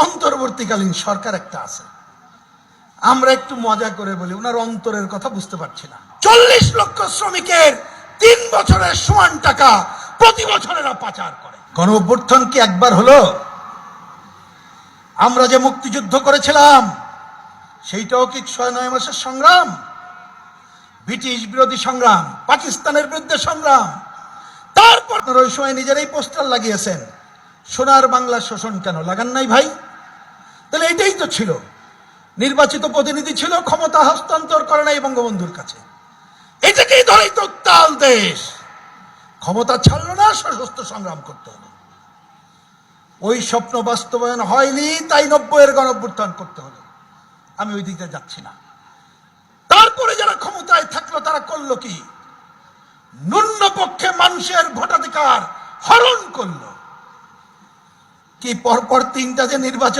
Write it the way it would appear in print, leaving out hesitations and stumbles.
অন্তর্বর্তীকালীন সরকার একটা আছে, আমরা একটু মজা করে বলি ওনার অন্তরের কথা বুঝতে পারছি না। 40 লক্ষ শ্রমিকের 3 বছরের সমান টাকা প্রতি বছরেরা পাচার করে। গণ অভ্যুত্থান কি একবার হলো? আমরা যে মুক্তিযুদ্ধ করেছিলাম সেইটাও কি 6-9 মাসের সংগ্রাম? ব্রিটিশ বিরোধী সংগ্রাম, পাকিস্তানের বিরুদ্ধে সংগ্রাম। তারপর ওই সময় নিজেরাই পোস্টার লাগিয়েছেন, সোনার বাংলা শোষণ কেন? লাগান নাই ভাই? তাহলে এটাই তো ছিল, নির্বাচিত প্রতিনিধি ছিল, ক্ষমতা হস্তান্তর করে নাই বঙ্গবন্ধুর কাছে। এটাকেই ধরেই তো উত্তাল দেশ। ক্ষমতা ছাড়লো না, সশস্ত্র সংগ্রাম করতে হলো। ওই স্বপ্ন বাস্তবায়ন হয়নি, তাই 90-এর গণঅভ্যুত্থান করতে হলো। আমি ওই দিকে যাচ্ছি না। তারপরে যারা ক্ষমতায় থাকলো তারা করলো কি? ন্যূন পক্ষে মানুষের ভোটাধিকার হরণ করলো। কি পরপর 3টা যে নির্বাচন